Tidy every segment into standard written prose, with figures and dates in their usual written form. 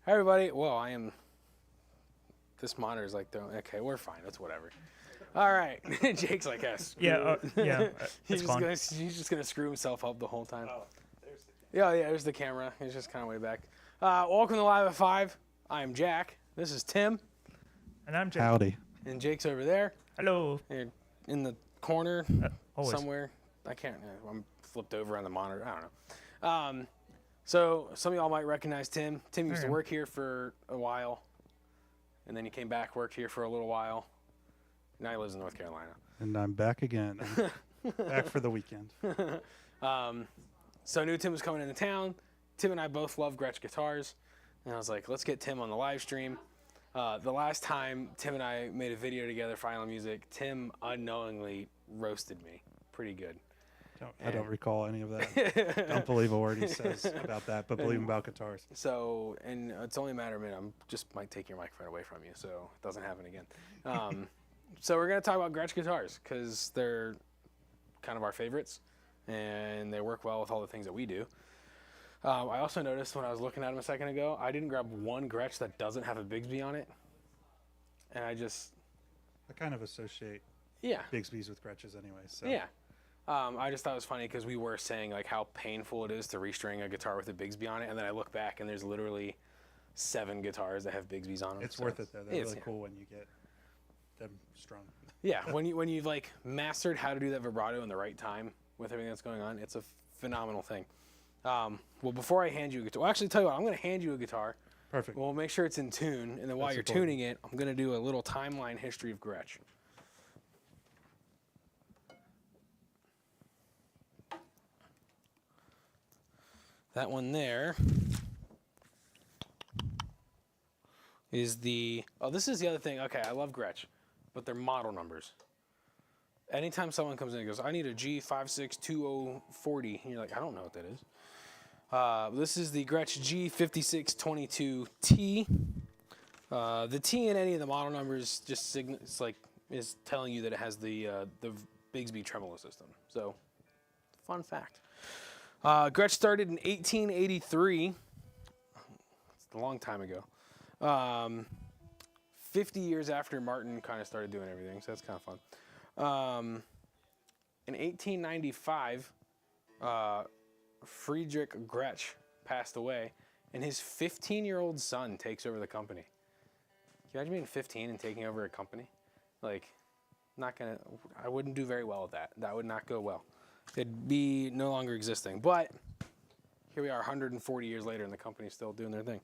Hi, everybody. Well, I am. This monitor is like throwing. Okay, we're fine. It's whatever. All right. Jake's like, yes. Yeah, yeah, he's it's fun. He's just gonna screw himself up the whole time. Oh, there's the Yeah. There's the camera. He's just kind of way back. Welcome to Live at 5. I am Jack. This is Tim, And I'm Jake. Howdy. and Jake's over there. Hello. Here in the corner Always. somewhere. I can't. I'm flipped over on the monitor. I don't know. So some of y'all might recognize Tim. Tim used to Okay. work here for a while, and then he came back, worked here for a little while. Now he lives in North Carolina. And I'm back again. I'm back for the weekend. So I knew Tim was coming into town. Tim and I both love Gretsch guitars, and I was like, let's get Tim on the live stream. The last time Tim and I made a video together for Island Music, Tim unknowingly roasted me pretty good. I don't recall any of that. Don't believe a word he says about that, but believe him about guitars. So, and it's only a matter of a minute. I'm just might take your microphone away from you, so it doesn't happen again. So we're gonna talk about Gretsch guitars because they're kind of our favorites, and they work well with all the things that we do. I also noticed when I was looking at them a second ago, I didn't grab one Gretsch that doesn't have a Bigsby on it, and I kind of associate yeah. Bigsby's with Gretches anyway. So. Yeah. I just thought it was funny because we were saying like how painful it is to restring a guitar with a Bigsby on it, and then I look back and there's literally 7 guitars that have Bigsby's on them. It's so worth it though. They're it's- really cool when you get them strung. Yeah, when you've like mastered how to do that vibrato in the right time with everything that's going on, it's a phenomenal thing. Well, before I hand you a guitar, well, actually, tell you what, I'm going to hand you a guitar. Perfect. We'll make sure it's in tune, and then while That's you're important. tuning it, I'm going to do a little timeline history of Gretsch. That one there is the, oh, this is the other thing. Okay, I love Gretsch, but they're model numbers. Anytime someone comes in and goes, I need a G562040, and you're like, I don't know what that is. This is the Gretsch G5622T. The T in any of the model numbers just is telling you that it has the Bigsby tremolo system. So, fun fact. Gretsch started in 1883. It's a long time ago. 50 years after Martin kind of started doing everything, so that's kind of fun. In 1895, Friedrich Gretsch passed away, and his 15-year-old son takes over the company. Can you imagine being 15 and taking over a company? Like, I wouldn't do very well with that. That would not go well. It'd be no longer existing. But here we are 140 years later, and the company's still doing their thing.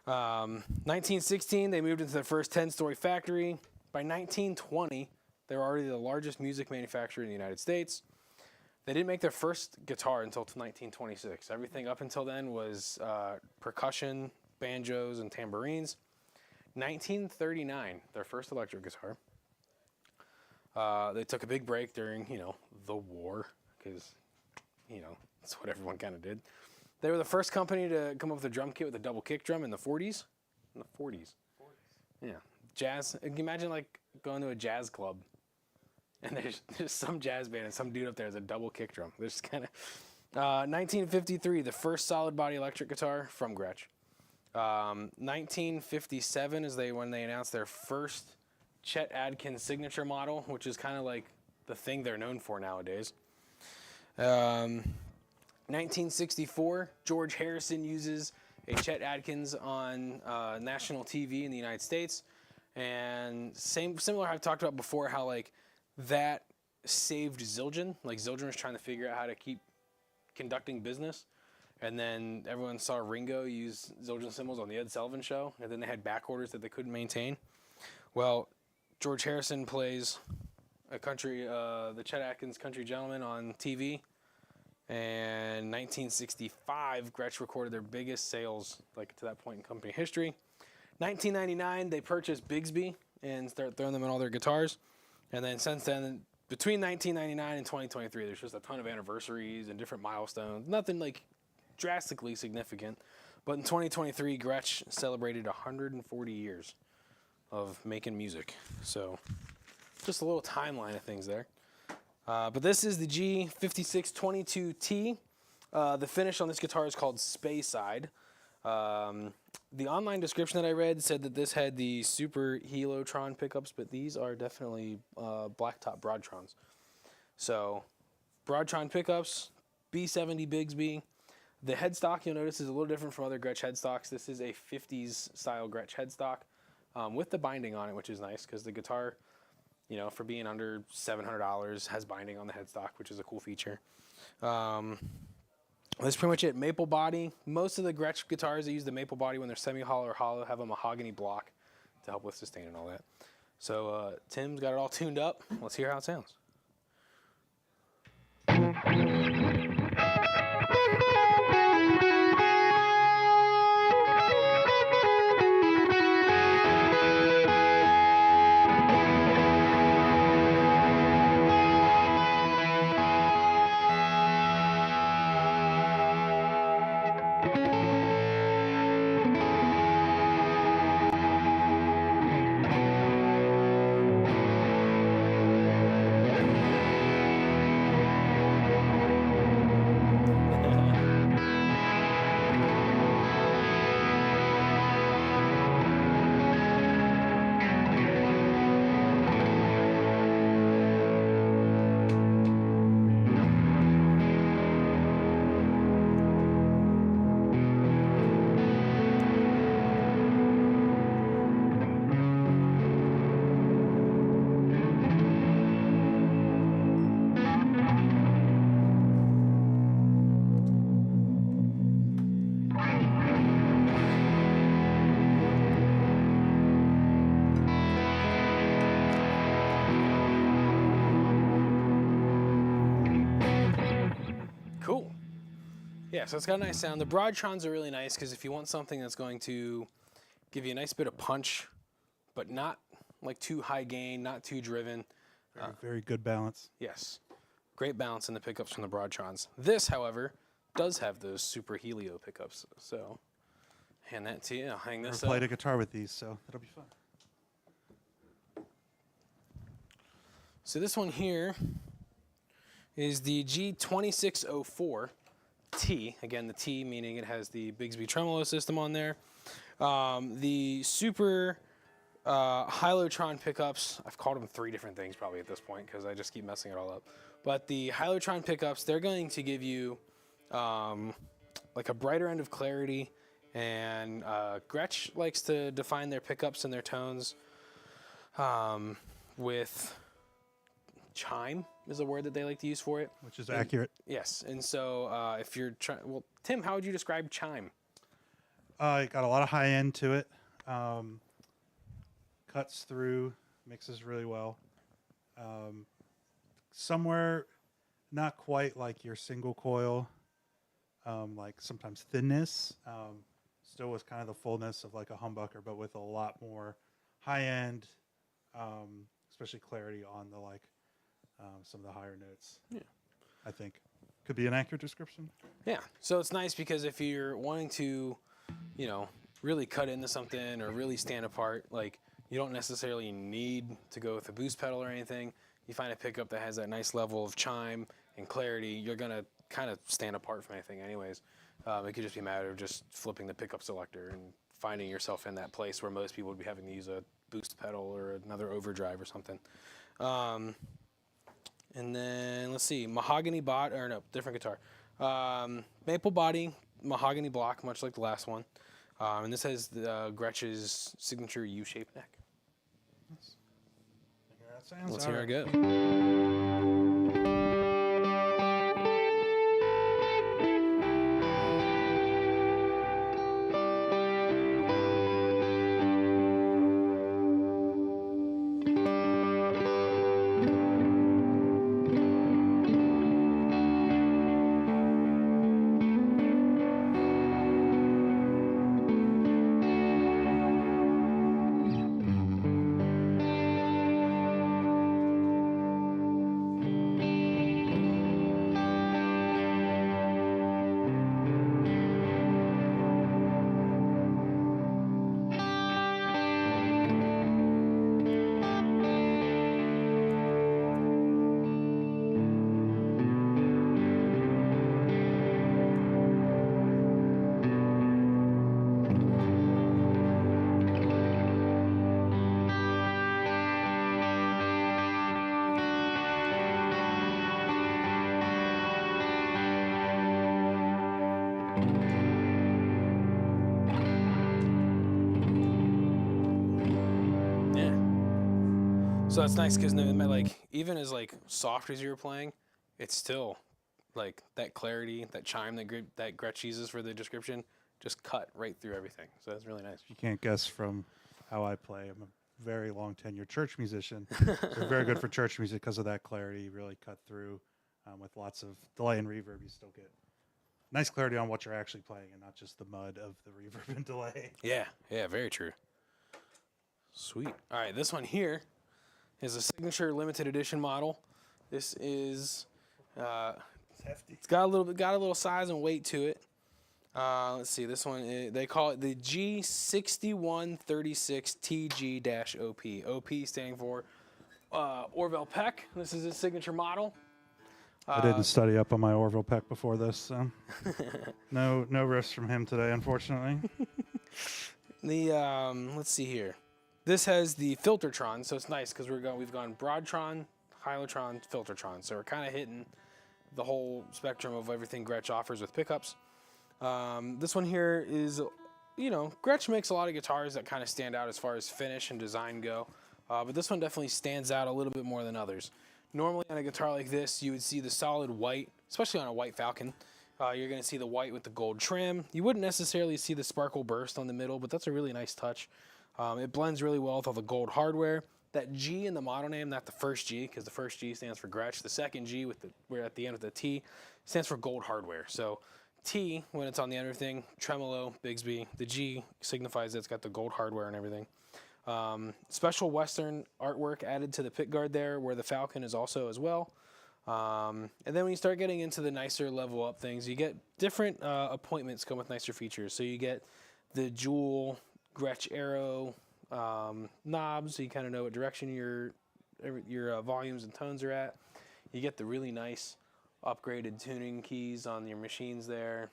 1916, they moved into their first 10-story factory. By 1920, they were already the largest music manufacturer in the United States. They didn't make their first guitar until 1926. Everything up until then was percussion, banjos, and tambourines. 1939, their first electric guitar. They took a big break during, the war, because, that's what everyone kind of did. They were the first company to come up with a drum kit with a double kick drum in the 40s. In the 40s. Yeah. Jazz. Can you imagine, like, going to a jazz club, and there's some jazz band and some dude up there has a double kick drum. There's kind of... 1953, the first solid body electric guitar from Gretsch. 1957 is when they announced their first Chet Atkins signature model, which is kind of like the thing they're known for nowadays. 1964, George Harrison uses a Chet Atkins on national TV in the United States. And similar I've talked about before how like that saved Zildjian. Like Zildjian was trying to figure out how to keep conducting business. And then everyone saw Ringo use Zildjian cymbals on the Ed Sullivan Show. And then they had back orders that they couldn't maintain. Well, George Harrison plays the Chet Atkins Country Gentleman on TV. And 1965, Gretsch recorded their biggest sales like to that point in company history. 1999, they purchased Bigsby and started throwing them in all their guitars. And then since then, between 1999 and 2023, there's just a ton of anniversaries and different milestones. Nothing like drastically significant. But in 2023, Gretsch celebrated 140 years of making music. So just a little timeline of things there. But this is the G5622T. The finish on this guitar is called Speyside. The online description that I read said that this had the Super Helotron pickups, but these are definitely blacktop Broadtrons. So, Broadtron pickups, B70 Bigsby. The headstock, you'll notice, is a little different from other Gretsch headstocks. This is a 50s style Gretsch headstock with the binding on it, which is nice because the guitar, for being under $700, has binding on the headstock, which is a cool feature. That's pretty much it. Maple body. Most of the Gretsch guitars that use the maple body when they're semi-hollow or hollow have a mahogany block to help with sustain and all that. So Tim's got it all tuned up. Let's hear how it sounds. Cool. Yeah, so it's got a nice sound. The Broadtrons are really nice because if you want something that's going to give you a nice bit of punch, but not like too high gain, not too driven. Very good balance. Yes. Great balance in the pickups from the Broadtrons. This, however, does have those Super Helio pickups. So, hand that to you. I'll hang this Never up. played a guitar with these, so it'll be fun. So this one here is the G2604T. Again, the T meaning it has the Bigsby tremolo system on there. The Super Helotron pickups, I've called them 3 different things probably at this point because I just keep messing it all up. But the Helotron pickups, they're going to give you like a brighter end of clarity. And Gretsch likes to define their pickups and their tones with chime is a word that they like to use for it. Which is accurate. Yes, and so if you're trying, well, Tim, how would you describe chime? It got a lot of high end to it. Cuts through, mixes really well. Somewhere not quite like your single coil, like sometimes thinness. Still was kind of the fullness of like a humbucker, but with a lot more high end, especially clarity on the some of the higher notes. Yeah, I think could be an accurate description. Yeah, so it's nice because if you're wanting to, really cut into something or really stand apart, like you don't necessarily need to go with a boost pedal or anything. You find a pickup that has that nice level of chime and clarity, you're gonna kind of stand apart from anything anyways. It could just be a matter of just flipping the pickup selector and finding yourself in that place where most people would be having to use a boost pedal or another overdrive or something. And then let's see, different guitar. Maple body, mahogany block, much like the last one. And this has the Gretsch's signature U-shaped neck. Let's hear it go. So that's nice because like even as like soft as you were playing, it's still like that clarity, that chime that Gretsch uses for the description, just cut right through everything. So that's really nice. You can't guess from how I play. I'm a very long tenured church musician. So very good for church music because of that clarity. You really cut through with lots of delay and reverb. You still get nice clarity on what you're actually playing and not just the mud of the reverb and delay. Yeah, very true. Sweet. All right, this one here is a signature limited edition model. This is It's hefty. it's got a little size and weight to it. Let's see, this one they call it the G6136TG-OP. OP standing for Orville Peck. This is his signature model. I didn't study up on my Orville Peck before this, so no riffs from him today, unfortunately. The let's see here. This has the Filtertron, so it's nice because we've gone Broadtron, Hylotron, Filtertron. So we're kind of hitting the whole spectrum of everything Gretsch offers with pickups. This one here is, Gretsch makes a lot of guitars that kind of stand out as far as finish and design go, but this one definitely stands out a little bit more than others. Normally on a guitar like this, you would see the solid white, especially on a white Falcon. You're going to see the white with the gold trim. You wouldn't necessarily see the sparkle burst on the middle, but that's a really nice touch. It blends really well with all the gold hardware. That G in the model name, not the first G, because the first G stands for Gretsch. The second G, we're at the end of the T, stands for gold hardware. So T, when it's on the end of everything, tremolo, Bigsby. The G signifies that it's got the gold hardware and everything. Special Western artwork added to the pickguard there, where the Falcon is also as well. And then when you start getting into the nicer level up things, you get different appointments come with nicer features. So you get the dual Gretsch Arrow knobs, so you kind of know what direction your volumes and tones are at. You get the really nice upgraded tuning keys on your machines there.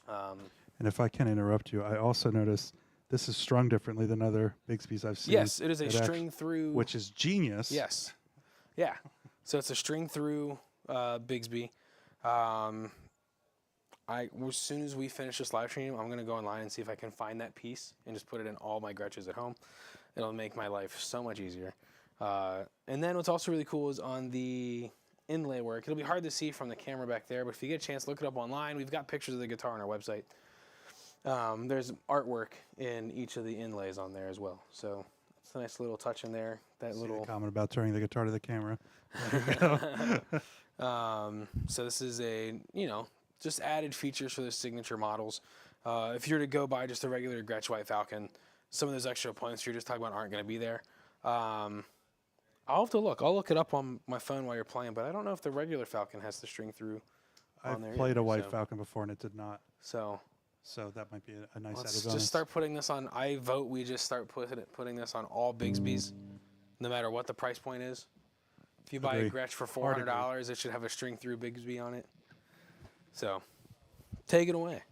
And if I can interrupt you, I also noticed this is strung differently than other Bigsby's I've seen. Yes, it is a string through. Which is genius. Yes. Yeah. So it's a string through Bigsby. As soon as we finish this live stream, I'm going to go online and see if I can find that piece and just put it in all my Gretches at home. It'll make my life so much easier. And then what's also really cool is on the inlay work. It'll be hard to see from the camera back there, but if you get a chance, look it up online. We've got pictures of the guitar on our website. There's artwork in each of the inlays on there as well. So it's a nice little touch in there. That little comment about turning the guitar to the camera. So this is just added features for the signature models. If you were to go buy just a regular Gretsch White Falcon, some of those extra points you're just talking about aren't going to be there. I'll have to look. I'll look it up on my phone while you're playing, but I don't know if the regular Falcon has the string through on there. I've played a White Falcon before, and it did not. So that might be a nice let's added bonus. just start putting this on. I vote we just start putting this on all Bigsby's, no matter what the price point is. If you buy a Gretsch for $400, it should have a string through Bigsby on it. So, take it away.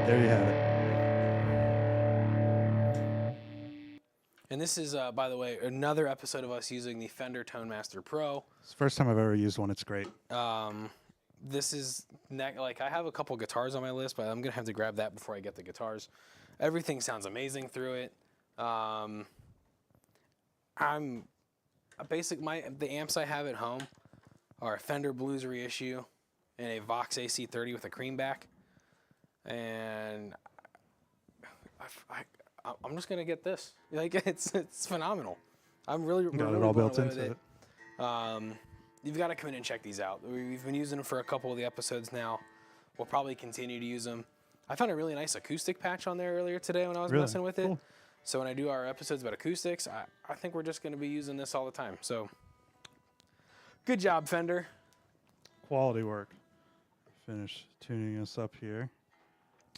There you have it. And this is, by the way, another episode of us using the Fender Tone Master Pro. It's the first time I've ever used one. It's great. This is, like, I have a couple guitars on my list, but I'm going to have to grab that before I get the guitars. Everything sounds amazing through it. The amps I have at home are a Fender Blues reissue and a Vox AC30 with a creamback. And I'm just gonna get this. Like it's phenomenal. I'm really Got really it all blown built away into with it. You've got to come in and check these out. We've been using them for a couple of the episodes now. We'll probably continue to use them. I found a really nice acoustic patch on there earlier today when I was Really? messing with it. Cool. So when I do our episodes about acoustics, I think we're just going to be using this all the time. So good job, Fender. Quality work. Finish tuning us up here.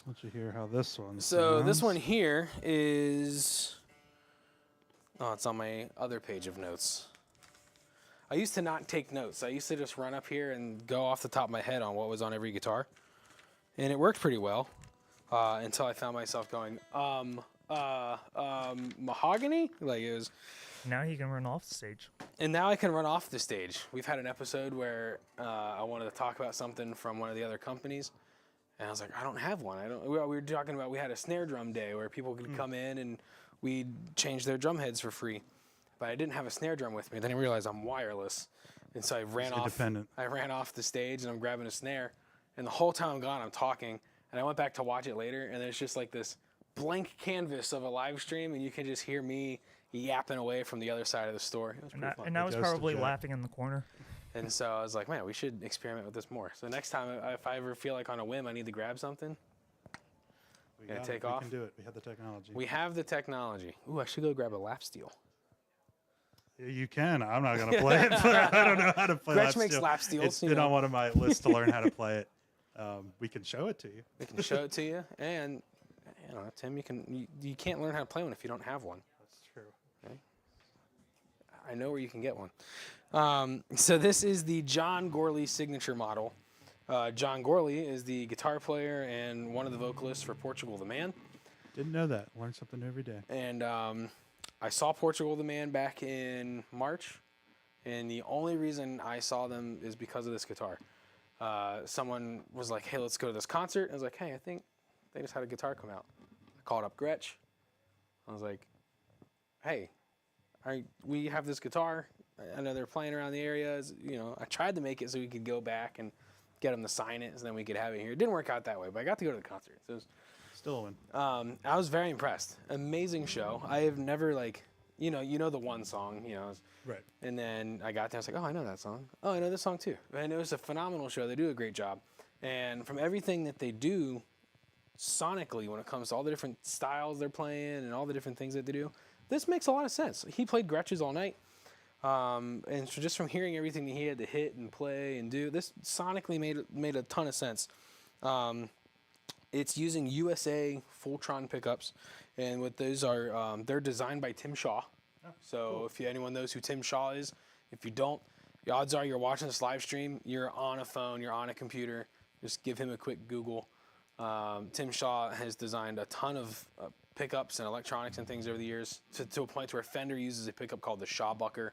Let you hear how this one So this sounds. one here is, oh, it's on my other page of notes. I used to not take notes. I used to just run up here and go off the top of my head on what was on every guitar. And it worked pretty well until I found myself going, mahogany? Like it was, Now he can run off the stage. and now I can run off the stage. We've had an episode where I wanted to talk about something from one of the other companies. And I was like, I don't have one. We were talking about, we had a snare drum day where people could come in and we'd change their drum heads for free. But I didn't have a snare drum with me. Then I realized I'm wireless. And so I ran off. Independent. I ran off the stage and I'm grabbing a snare. And the whole time I'm gone, I'm talking. And I went back to watch it later. And there's just like this blank canvas of a live stream. And you can just hear me yapping away from the other side of the store. It was pretty fun. And I was Ghost of probably Jack. laughing in the corner. And so I was like, man, we should experiment with this more. So next time, if I ever feel like on a whim I need to grab something, We Gonna got it. take We off? can do it. We have the technology. we have the technology. Ooh, I should go grab a lap steel. Yeah, you can. I'm not gonna play it. But I don't know how to play. Gretsch lap makes steel. lap steels, It's you been know. on one of my lists to learn how to play it. We can show it to you. We can show it to you. And, you know, Tim, you can't learn how to play one if you don't have one. That's true. I know where you can get one. So this is the John Gorley signature model. John Gorley is the guitar player and one of the vocalists for Portugal the Man. Didn't know that. Learn something new every day. And I saw Portugal the Man back in March. And the only reason I saw them is because of this guitar. Someone was like, hey, let's go to this concert. I was like, hey, I think they just had a guitar come out. I called up Gretsch. I was like, hey, we have this guitar. I know they're playing around the area. You know, I tried to make it so we could go back and get them to sign it, so then we could have it here. It didn't work out that way, but I got to go to the concert. So it was, Still a win. I was very impressed. Amazing show. I have never you know the one song, Right. and then I got there. I was like, oh, I know that song. Oh, I know this song too. And it was a phenomenal show. They do a great job. And from everything that they do sonically, when it comes to all the different styles they're playing and all the different things that they do, this makes a lot of sense. He played Gretsch's all night. And so just from hearing everything that he had to hit and play and do, this sonically made a ton of sense. It's using USA Fultron pickups, and what those are, they're designed by Tim Shaw. So if anyone knows who Tim Shaw is, if you don't, the odds are you're watching this live stream, you're on a phone, you're on a computer, just give him a quick Google. Tim Shaw has designed a ton of pickups and electronics and things over the years to a point where Fender uses a pickup called the Shawbucker.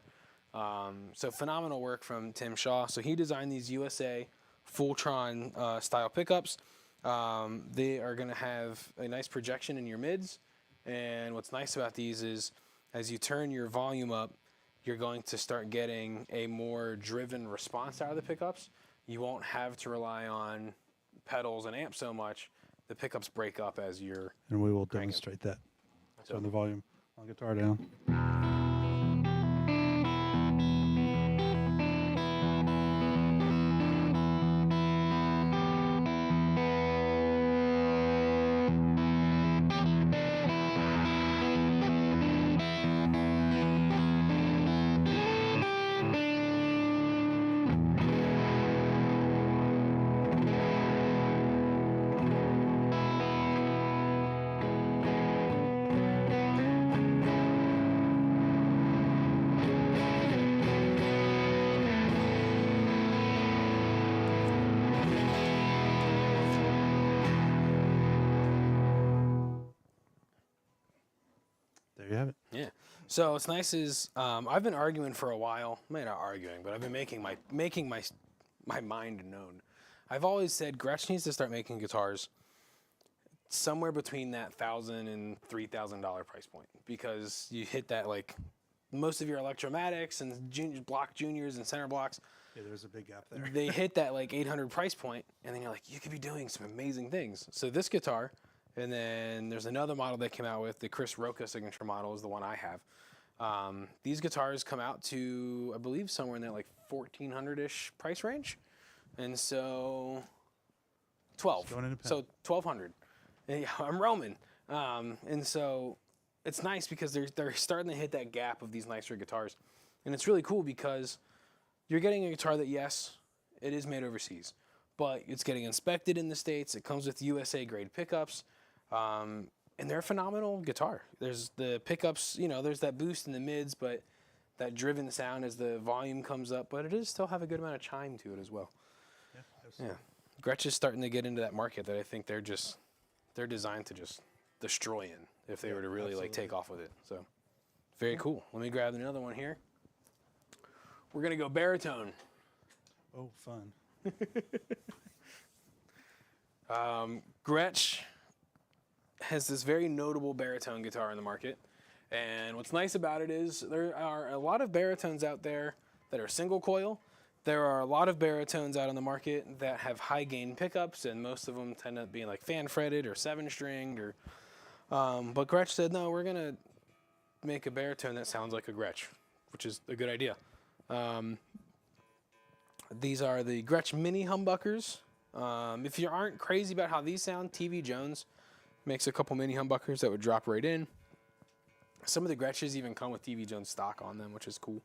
So phenomenal work from Tim Shaw. So he designed these USA Fultron style pickups. They are going to have a nice projection in your mids. And what's nice about these is as you turn your volume up, you're going to start getting a more driven response out of the pickups. You won't have to rely on pedals and amps so much. The pickups break up as you're And we will cranking. demonstrate that. So- Turn the volume on guitar down. There you have it. Yeah. So what's nice is I've been arguing for a while. Maybe not arguing, but I've been making my mind known. I've always said Gretsch needs to start making guitars somewhere between that $1,000 and $3,000 price point, because you hit that, like most of your Electromatics and block juniors and center blocks, Yeah, there's a big gap there. they hit that like 800 price point, and then you're like, you could be doing some amazing things. So this guitar, and then there's another model they came out with, the Chris Roca signature model is the one I have. These guitars come out to, I believe, somewhere in that like 1,400-ish price range, and so 12. Going independent. So 1,200. Yeah, I'm Roman. And so it's nice because they're starting to hit that gap of these nicer guitars. And it's really cool because you're getting a guitar that, yes, it is made overseas, but it's getting inspected in the States. It comes with USA grade pickups. And they're a phenomenal guitar. There's the pickups, there's that boost in the mids, but that driven sound as the volume comes up, but it does still have a good amount of chime to it as well. Yeah, absolutely. Yeah. Gretsch is starting to get into that market that I think they're designed to just destroy in if they were to really like take off with it. So very cool. Let me grab another one here. We're gonna go baritone. Oh, fun. Gretsch has this very notable baritone guitar in the market. And what's nice about it is there are a lot of baritones out there that are single coil. There are a lot of baritones out on the market that have high gain pickups, and most of them tend up being like fan fretted or 7-stringed. But Gretsch said, no, we're gonna make a baritone that sounds like a Gretsch, which is a good idea. These are the Gretsch Mini Humbuckers. If you aren't crazy about how these sound, TV Jones makes a couple mini humbuckers that would drop right in. Some of the Gretsches even come with TV Jones stock on them, which is cool.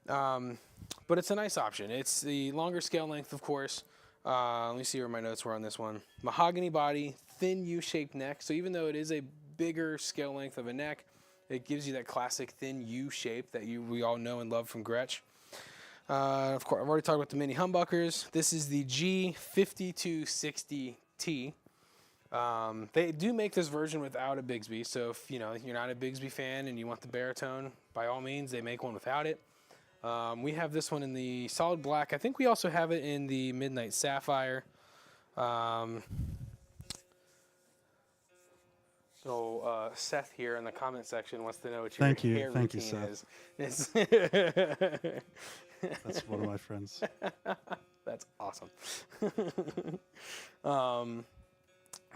But it's a nice option. It's the longer scale length, of course. Let me see where my notes were on this one. Mahogany body, thin U-shaped neck. So even though it is a bigger scale length of a neck, it gives you that classic thin U shape that we all know and love from Gretsch. Of course, I've already talked about the mini humbuckers. This is the G5260T. They do make this version without a Bigsby, so if you're not a Bigsby fan and you want the baritone, by all means, they make one without it. We have this one in the solid black. I think we also have it in the Midnight Sapphire. Seth here in the comment section wants to know what your hair routine Seth. is. That's one of my friends. That's awesome.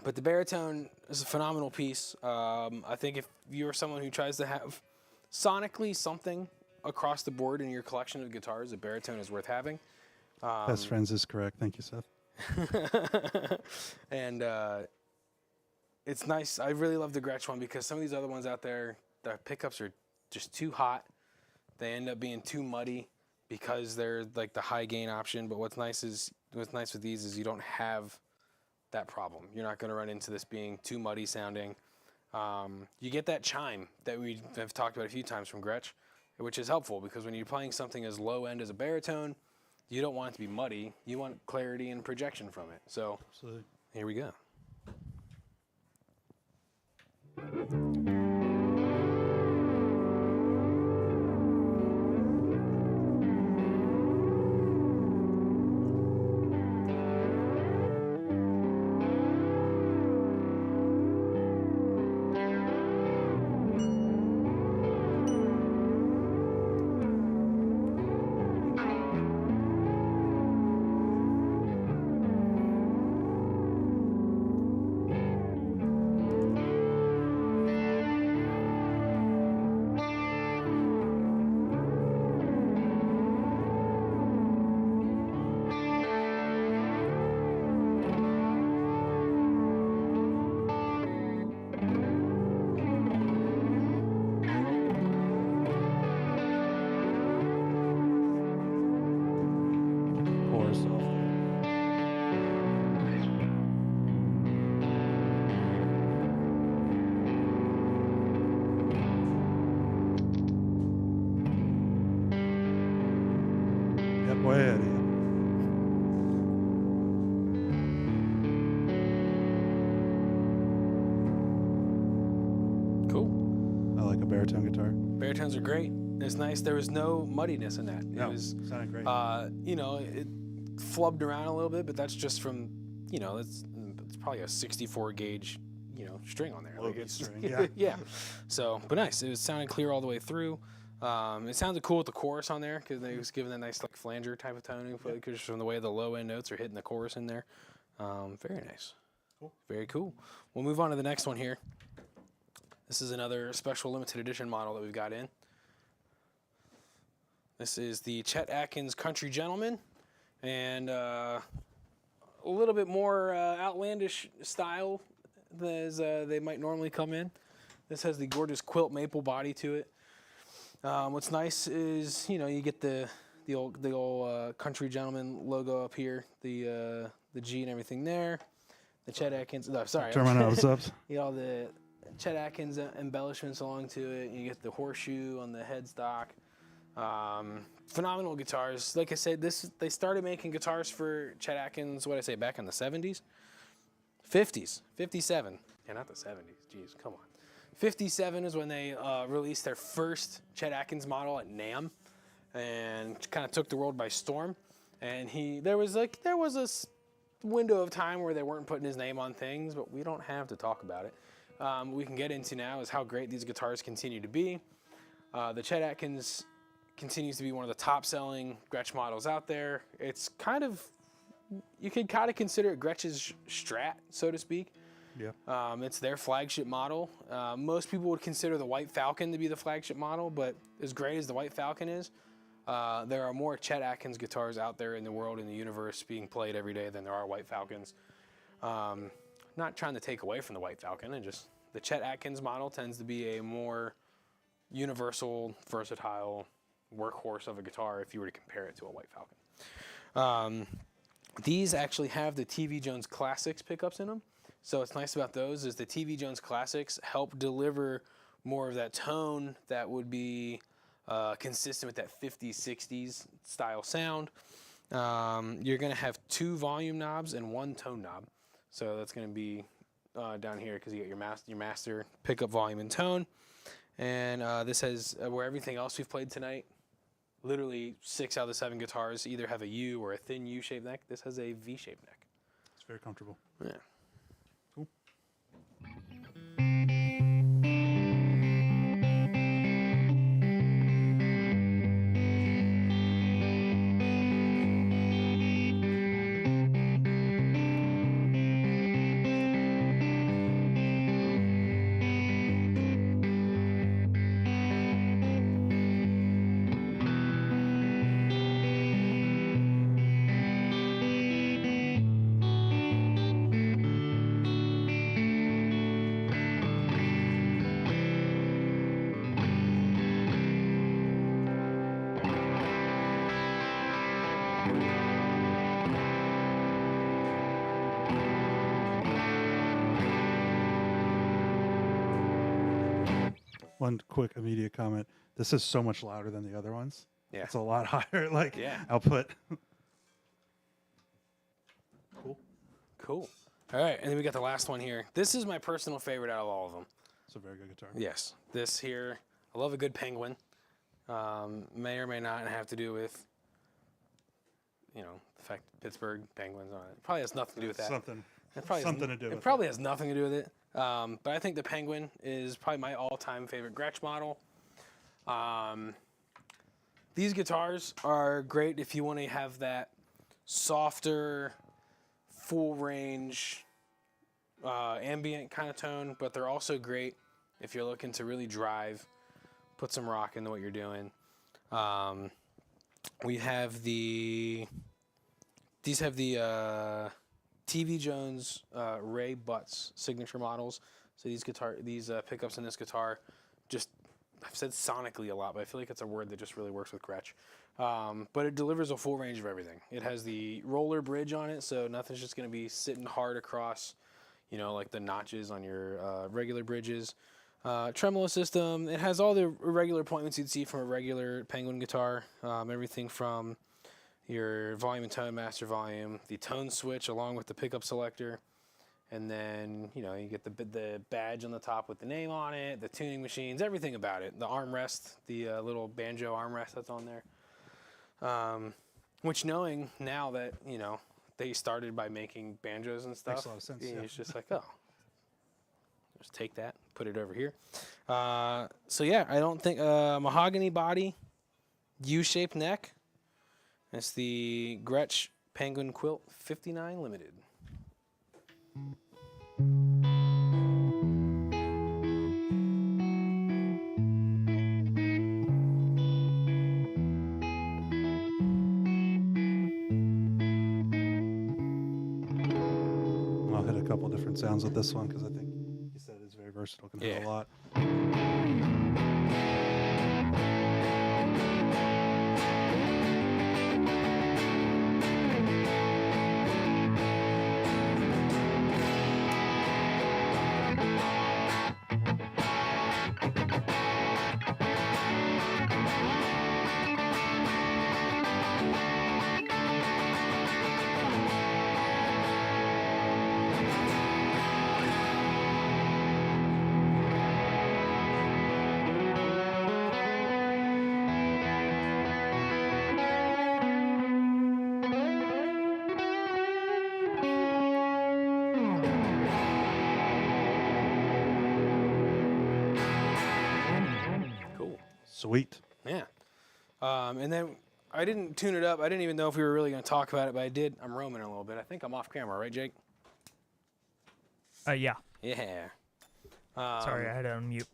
But the baritone is a phenomenal piece. I think if you're someone who tries to have sonically something across the board in your collection of guitars, a baritone is worth having. Best friends is correct. Thank you, Seth. And it's nice. I really love the Gretsch one because some of these other ones out there, the pickups are just too hot. They end up being too muddy because they're like the high gain option. But what's nice with these is you don't have that problem. You're not going to run into this being too muddy sounding. You get that chime that we have talked about a few times from Gretsch, which is helpful because when you're playing something as low end as a baritone, you don't want it to be muddy. You want clarity and projection from it. So Absolutely. here we go. Chorus off there. Yep, way ahead of you. Cool. I like a baritone guitar. Baritones are great. It's nice. There was no muddiness in that. No, It was, sounded great. it flubbed around a little bit, but that's just from, it's probably a 64 gauge, string on there. Low Like key it's string, yeah. yeah. So, but nice. It was sounding clear all the way through. It sounded cool with the chorus on there because they was giving that nice like flanger type of toning because from the way the low end notes are hitting the chorus in there. Very nice. Cool. Very cool. We'll move on to the next one here. This is another special limited edition model that we've got in. This is the Chet Atkins Country Gentleman, and a little bit more outlandish style as they might normally come in. This has the gorgeous quilt maple body to it. What's nice is, you know, you get the old Country Gentleman logo up here, the G and everything there. The Chet Atkins. No, sorry. Turn my nose up. You get all the Chet Atkins embellishments along to it. You get the horseshoe on the headstock. Phenomenal guitars. Like I said, they started making guitars for Chet Atkins, what did I say, back in the 70s? 50s. 57. Yeah, not the 70s. Jeez, come on. 57 is when they released their first Chet Atkins model at NAMM and kind of took the world by storm. And there was a window of time where they weren't putting his name on things, but we don't have to talk about it. What we can get into now is how great these guitars continue to be. The Chet Atkins continues to be one of the top-selling Gretsch models out there. It's kind of, you could kind of consider it Gretsch's Strat, so to speak. Yeah. It's their flagship model. Most people would consider the White Falcon to be the flagship model, but as great as the White Falcon is, there are more Chet Atkins guitars out there in the world, in the universe, being played every day than there are White Falcons. Not trying to take away from the White Falcon, and just the Chet Atkins model tends to be a more universal, versatile workhorse of a guitar if you were to compare it to a White Falcon. These actually have the TV Jones Classics pickups in them. So what's nice about those is the TV Jones Classics help deliver more of that tone that would be consistent with that 50s, 60s style sound. You're going to have 2 volume knobs and 1 tone knob. So that's going to be down here because you got your master pickup, volume, and tone. And this has, where everything else we've played tonight, literally 6 out of the 7 guitars either have a U or a thin U-shaped neck. This has a V-shaped neck. It's very comfortable. Yeah. Cool. One quick immediate comment. This is so much louder than the other ones. Yeah. It's a lot higher, like, Yeah. output. Cool. Cool. All right, and then we got the last one here. This is my personal favorite out of all of them. It's a very good guitar. Yes, this here, I love a good Penguin. May or may not have to do with, you know, the fact that Pittsburgh Penguins on it. Probably has nothing to do with that. Something. It probably something to do with it. Probably has nothing to do with it. But I think the Penguin is probably my all-time favorite Gretsch model. These guitars are great if you want to have that softer, full range, ambient kind of tone, but they're also great if you're looking to really drive, put some rock into what you're doing. We have these have the TV Jones Ray Butts signature models. So these pickups in this guitar, just, I've said sonically a lot, but I feel like it's a word that just really works with Gretsch. But it delivers a full range of everything. It has the roller bridge on it, so nothing's just going to be sitting hard across, you know, like the notches on your regular bridges. Tremolo system. It has all the regular appointments you'd see from a regular Penguin guitar. Everything from your volume and tone, master volume, the tone switch along with the pickup selector, and then, you know, you get the badge on the top with the name on it, the tuning machines, everything about it. The armrest, the little banjo armrest that's on there. Which, knowing now that, you know, they started by making banjos and stuff, Makes a lot of sense, yeah. it's just like, oh, just take that, put it over here. So yeah, I don't think mahogany body, U-shaped neck. It's the Gretsch Penguin Quilt 59 Limited. I'll hit a couple different sounds with this one because I think is very versatile. Can Yeah. do a lot. Cool. Sweet. Yeah. And then I didn't tune it up. I didn't even know if we were really going to talk about it, but I did. I'm roaming a little bit. I think I'm off camera, right, Jake? Yeah. Yeah. Sorry, I had to unmute.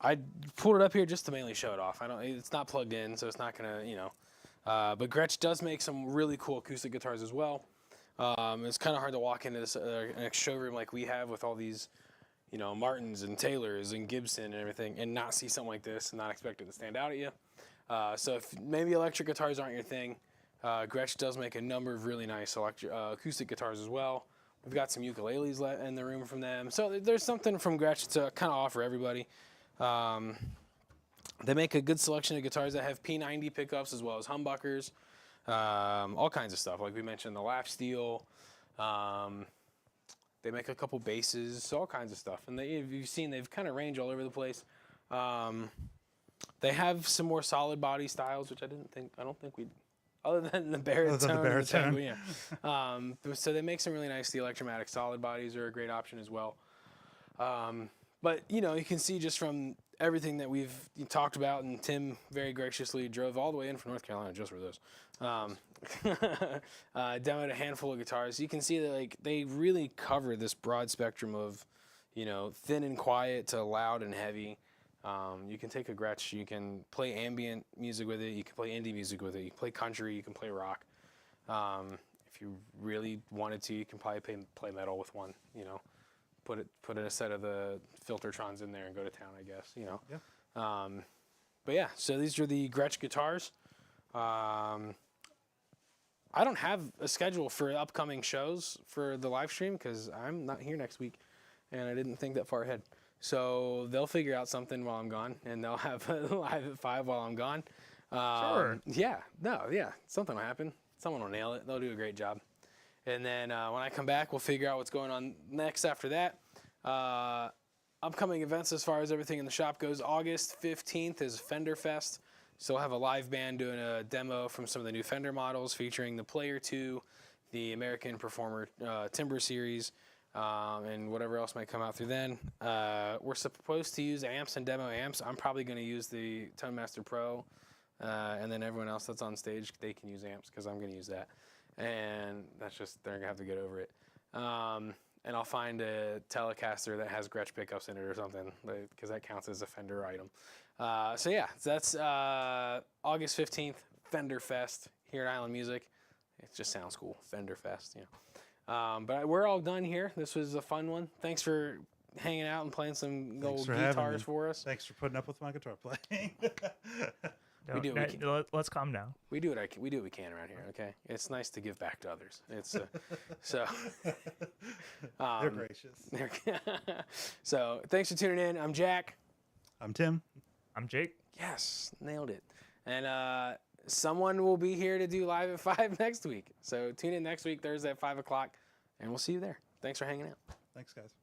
I pulled it up here just to mainly show it off. It's not plugged in, so it's not gonna, but Gretsch does make some really cool acoustic guitars as well. It's kind of hard to walk into this showroom like we have with all these, Martins and Taylors and Gibson and everything, and not see something like this and not expect it to stand out at you. So if maybe electric guitars aren't your thing, Gretsch does make a number of really nice acoustic guitars as well. We've got some ukuleles in the room from them. So there's something from Gretsch to kind of offer everybody. They make a good selection of guitars that have P90 pickups as well as humbuckers, all kinds of stuff. Like we mentioned, the lap steel. They make a couple basses, all kinds of stuff. And if you've seen, they've kind of range all over the place. They have some more solid body styles, which I don't think we, other than the baritone. and baritone. Tango, yeah. So they make some really nice. The Electromatic solid bodies are a great option as well. But, you can see just from everything that we've talked about, and Tim very graciously drove all the way in from North Carolina just for this, demoed a handful of guitars. You can see that they really cover this broad spectrum of, thin and quiet to loud and heavy. You can take a Gretsch, you can play ambient music with it, you can play indie music with it, you can play country, you can play rock. If you really wanted to, you can probably play metal with one, Put in a set of the Filtertrons in there and go to town, I guess, Yeah. But yeah, so these are the Gretsch guitars. I don't have a schedule for upcoming shows for the live stream because I'm not here next week, and I didn't think that far ahead. So they'll figure out something while I'm gone, and they'll have a live at 5 while I'm gone. Sure. Yeah. Something will happen. Someone will nail it. They'll do a great job. And then when I come back, we'll figure out what's going on next after that. Upcoming events as far as everything in the shop goes. August 15th is Fender Fest. So we'll have a live band doing a demo from some of the new Fender models featuring the Player 2, the American Performer Timber Series, and whatever else might come out through then. We're supposed to use amps and demo amps. I'm probably going to use the Tone Master Pro, and then everyone else that's on stage, they can use amps because I'm going to use that. And that's just, they're going to have to get over it. And I'll find a Telecaster that has Gretsch pickups in it or something, because that counts as a Fender item. So that's August 15th, Fender Fest here at Island Music. It just sounds cool, Fender Fest, But we're all done here. This was a fun one. Thanks for hanging out and playing some old guitars for us. Thanks for putting up with my guitar playing. We do what we can. Let's calm down. We do what we can around here. Okay, it's nice to give back to others. It's so. They're gracious. So thanks for tuning in. I'm Jack. I'm Tim. I'm Jake. Yes, nailed it. And someone will be here to do live at 5 next week. So tune in next week, Thursday at 5 o'clock, and we'll see you there. Thanks for hanging out. Thanks, guys.